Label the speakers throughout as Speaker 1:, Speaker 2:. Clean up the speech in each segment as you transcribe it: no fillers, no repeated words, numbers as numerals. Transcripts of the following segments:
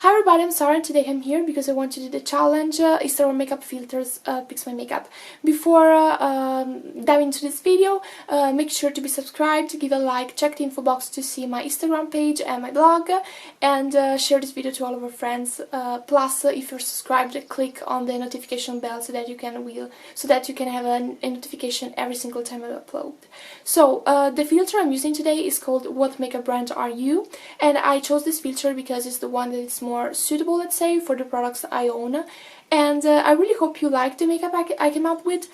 Speaker 1: Hi everybody, I'm Sarah and today I'm here because I want to do the challenge Instagram makeup filters fix my makeup. Before diving into this video, make sure to be subscribed, give a like, check the info box to see my Instagram page and my blog, and share this video to all of your friends. Plus, if you're subscribed, click on the notification bell so that you can have a notification every single time I upload. So the filter I'm using today is called What Makeup Brand Are You? And I chose this filter because it's the one that is more suitable, let's say, for the products I own. And I really hope you like the makeup I came up with.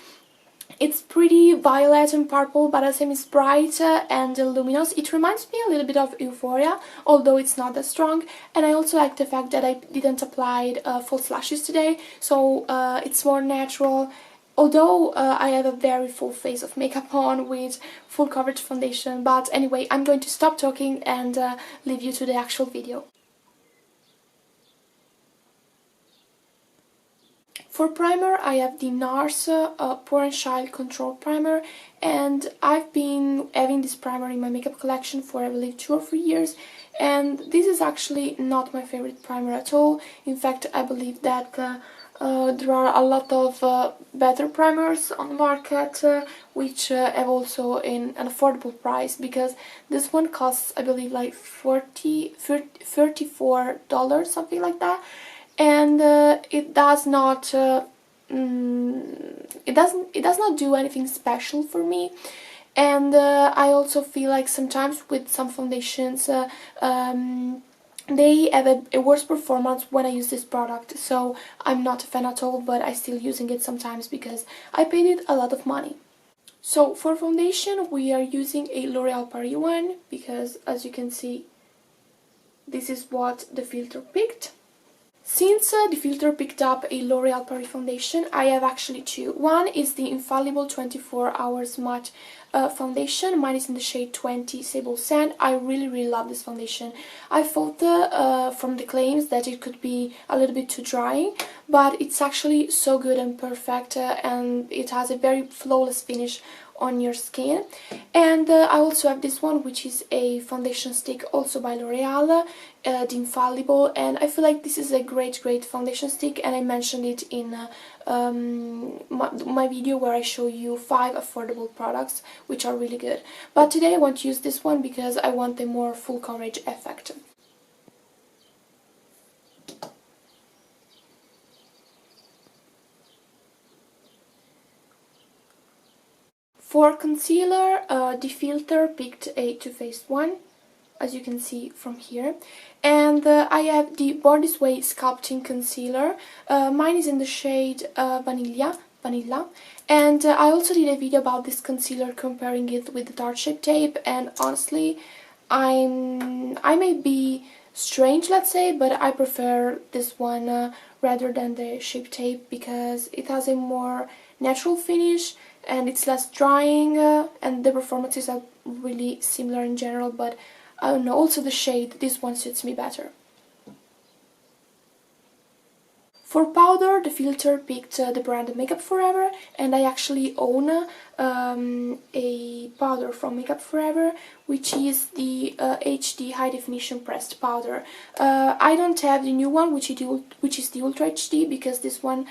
Speaker 1: It's pretty violet and purple, but at the same time it's bright and luminous. It reminds me a little bit of Euphoria, although it's not that strong. And I also like the fact that I didn't apply false lashes today, so it's more natural. Although I have a very full face of makeup on with full coverage foundation. But anyway, I'm going to stop talking and leave you to the actual video. For primer, I have the NARS Pore and Shine Control Primer, and I've been having this primer in my makeup collection for I believe 2 or 3 years, and this is actually not my favorite primer at all. In fact, I believe that there are a lot of better primers on the market which have also an affordable price, because this one costs I believe like $34, something like that. And it does not it does not do anything special for me. And I also feel like sometimes with some foundations they have a worse performance when I use this product, so I'm not a fan at all, but I still using it sometimes because I paid it a lot of money. So for foundation we are using a L'Oreal Paris one, because as you can see this is what the filter picked. Since the filter picked up a L'Oreal Paris foundation, I have actually two. One is the Infallible 24 Hours Matte foundation. Mine is in the shade 20 Sable Sand. I really love this foundation. I thought from the claims that it could be a little bit too drying, but it's actually so good and perfect, and it has a very flawless finish on your skin. And I also have this one, which is a foundation stick also by L'Oreal, the Infallible, and I feel like this is a great foundation stick, and I mentioned it in my video where I show you 5 affordable products which are really good. But today I want to use this one because I want a more full coverage effect. For concealer, the filter picked a Too Faced one, as you can see from here, and I have the Born This Way Sculpting Concealer. Mine is in the shade Vanilla, and I also did a video about this concealer comparing it with the Tarte Shape Tape, and honestly I may be strange, let's say, but I prefer this one rather than the Shape Tape, because it has a more natural finish and it's less drying, and the performances are really similar in general, but I don't know, also the shade, this one suits me better. For powder, the filter picked the brand Makeup Forever, and I actually own a powder from Makeup Forever, which is the HD High Definition Pressed Powder. I don't have the new one, which is the Ultra HD, because this one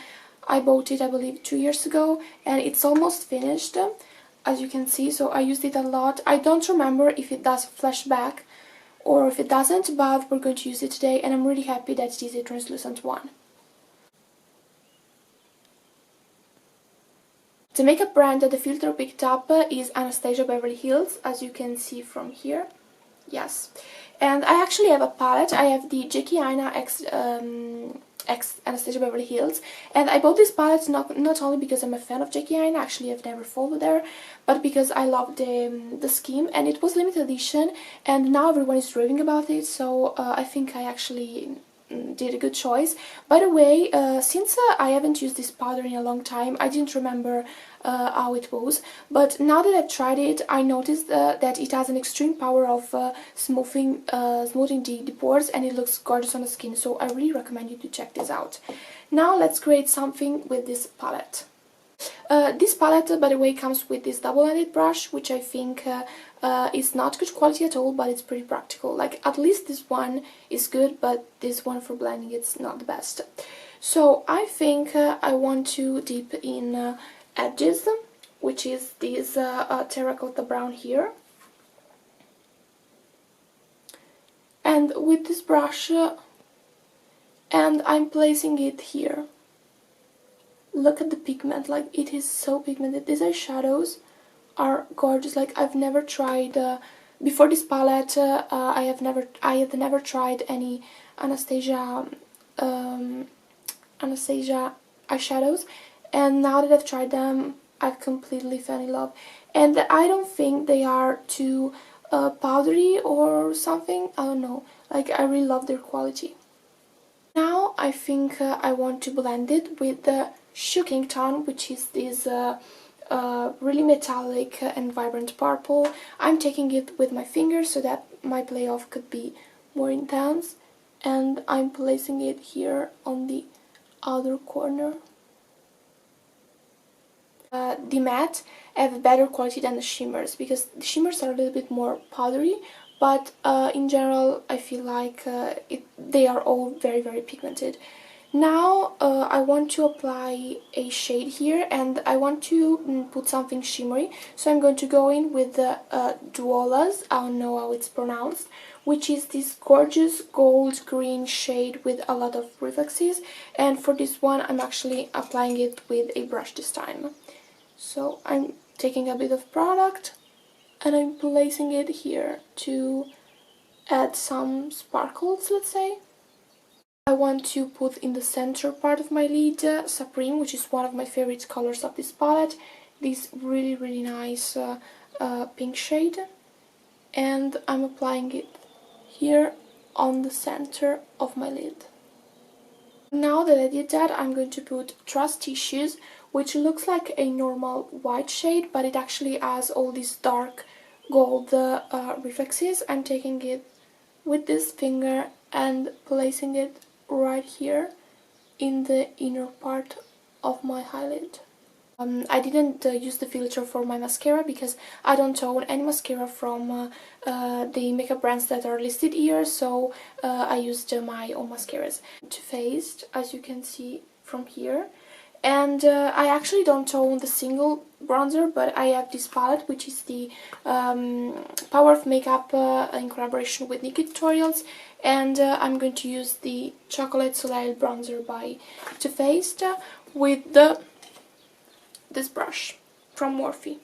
Speaker 1: I bought it I believe 2 years ago, and it's almost finished, as you can see, so I used it a lot. I don't remember if it does flashback or if it doesn't, but we're going to use it today, and I'm really happy that it is a translucent one. The makeup brand that the filter picked up is Anastasia Beverly Hills, as you can see from here. Yes. And I actually have a palette. I have the Jackie Aina X Anastasia Beverly Hills, and I bought this palette not only because I'm a fan of Jackie Aina, actually I've never followed her, but because I love the scheme, and it was limited edition, and now everyone is raving about it, so I think I actually did a good choice. By the way, since I haven't used this powder in a long time, I didn't remember how it was, but now that I've tried it, I noticed that it has an extreme power of smoothing the pores, and it looks gorgeous on the skin, so I really recommend you to check this out. Now let's create something with this palette. This palette, by the way, comes with this double-ended brush, which I think It's not good quality at all, but it's pretty practical. Like, at least this one is good, but this one for blending it's not the best. So I think I want to dip in edges, which is this terracotta brown here. And with this brush, and I'm placing it here. Look at the pigment, like it is so pigmented. These eyeshadows are gorgeous. Like, I've never tried before this palette. I had never tried any Anastasia eyeshadows, and now that I've tried them, I've completely fell in love. And I don't think they are too powdery or something. I don't know. Like, I really love their quality. Now I think I want to blend it with the Shocking Tone, which is this really metallic and vibrant purple. I'm taking it with my fingers so that my playoff could be more intense, and I'm placing it here on the other corner. The matte have better quality than the shimmers, because the shimmers are a little bit more powdery, but in general I feel like they are all very, very pigmented. Now I want to apply a shade here, and I want to put something shimmery, so I'm going to go in with the Duolas, I don't know how it's pronounced, which is this gorgeous gold green shade with a lot of reflexes. And for this one I'm actually applying it with a brush this time. So I'm taking a bit of product and I'm placing it here to add some sparkles, let's say. I want to put in the center part of my lid Supreme, which is one of my favorite colors of this palette, this really, really nice pink shade, and I'm applying it here on the center of my lid. Now that I did that, I'm going to put Trust Tissues, which looks like a normal white shade, but it actually has all these dark gold reflexes. I'm taking it with this finger and placing it right here in the inner part of my eyelid. I didn't use the filter for my mascara because I don't own any mascara from the makeup brands that are listed here, so I used my own mascaras. Too Faced, as you can see from here. And I actually don't own the single bronzer, but I have this palette, which is the Power of Makeup in collaboration with Nikkie tutorials, and I'm going to use the Chocolate Soleil bronzer by Too Faced with this brush from Morphe.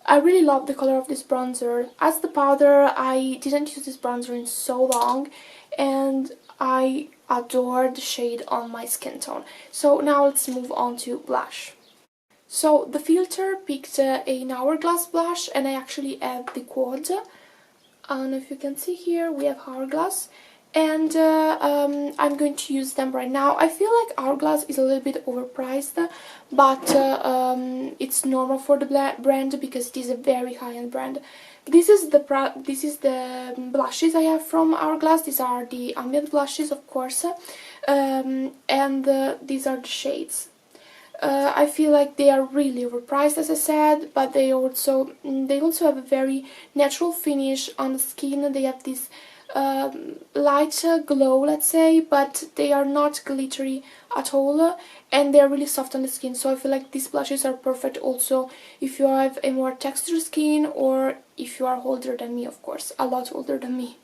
Speaker 1: I really love the color of this bronzer. As the powder, I didn't use this bronzer in so long, and I adore the shade on my skin tone. So now let's move on to blush. So the filter picked an Hourglass blush, and I actually have the quad. I don't know if you can see here, we have Hourglass, and I'm going to use them right now. I feel like Hourglass is a little bit overpriced, but it's normal for the brand because it is a very high-end brand. This is the blushes I have from Hourglass. These are the ambient blushes, of course, and these are the shades. I feel like they are really overpriced, as I said, but they also have a very natural finish on the skin. They have this light glow, let's say, but they are not glittery at all, and they are really soft on the skin. So I feel like these blushes are perfect also if you have a more textured skin, or if you are older than me, of course, a lot older than me.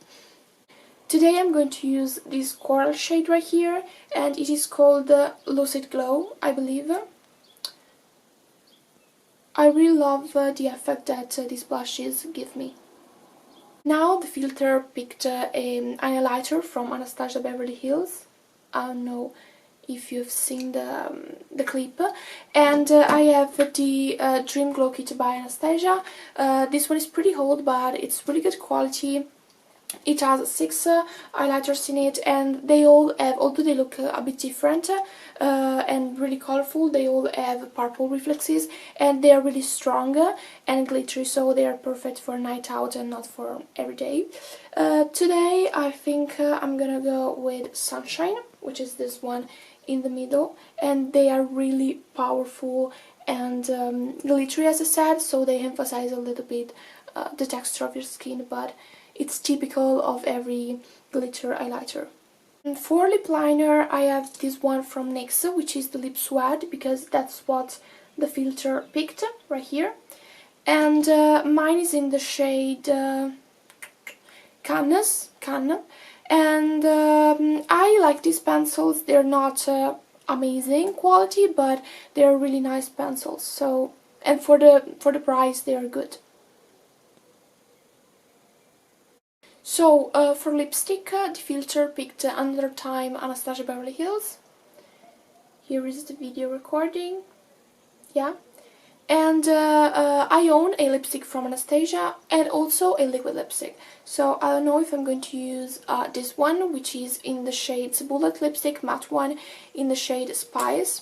Speaker 1: Today I'm going to use this coral shade right here, and it is called Lucid Glow, I believe. I really love the effect that these blushes give me. Now the filter picked an highlighter from Anastasia Beverly Hills. I don't know if you've seen the clip. And I have the Dream Glow Kit by Anastasia. This one is pretty old, but it's really good quality. It has 6 highlighters in it, and they all have, although they look a bit different and really colorful, they all have purple reflexes, and they are really strong and glittery, so they are perfect for night out and not for every day. Today I think I'm gonna go with Sunshine, which is this one in the middle, and they are really powerful and glittery, as I said, so they emphasize a little bit the texture of your skin, but it's typical of every glitter highlighter. And for lip liner, I have this one from NYX, which is the Lip Suede, because that's what the filter picked right here. And mine is in the shade Cannes. And I like these pencils. They're not amazing quality, but they're really nice pencils. So, and for the price, they are good. So, for lipstick, the filter picked Another Time Anastasia Beverly Hills. Here is the video recording. Yeah. And I own a lipstick from Anastasia and also a liquid lipstick. So I don't know if I'm going to use this one, which is in the shades Bullet Lipstick, matte one, in the shade Spice.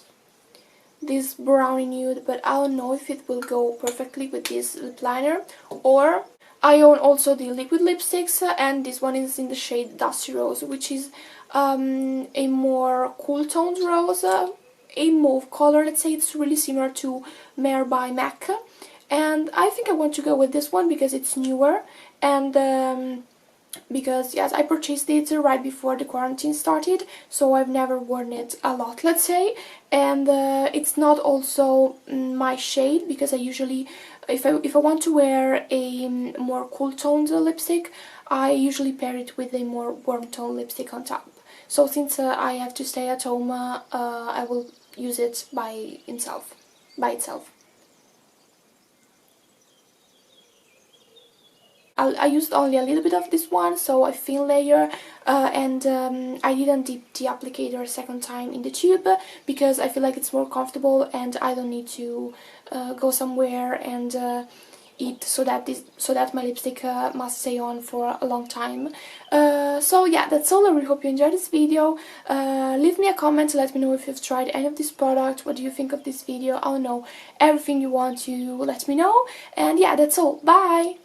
Speaker 1: This brownie nude, but I don't know if it will go perfectly with this lip liner. Or I own also the liquid lipsticks, and this one is in the shade Dusty Rose, which is a more cool toned rose, a mauve color. Let's say it's really similar to Mare by MAC, and I think I want to go with this one because it's newer, and because yes, I purchased it right before the quarantine started, so I've never worn it a lot, let's say, and it's not also my shade, because I usually, if I want to wear a more cool toned lipstick, I usually pair it with a more warm tone lipstick on top. So since I have to stay at home, I will use it by itself. I used only a little bit of this one, so a thin layer, and I didn't dip the applicator a second time in the tube because I feel like it's more comfortable and I don't need to go somewhere and eat so that my lipstick must stay on for a long time. So yeah, that's all. I really hope you enjoyed this video. Leave me a comment to let me know if you've tried any of this product. What do you think of this video? I don't know, everything you want to let me know. And yeah, that's all. Bye!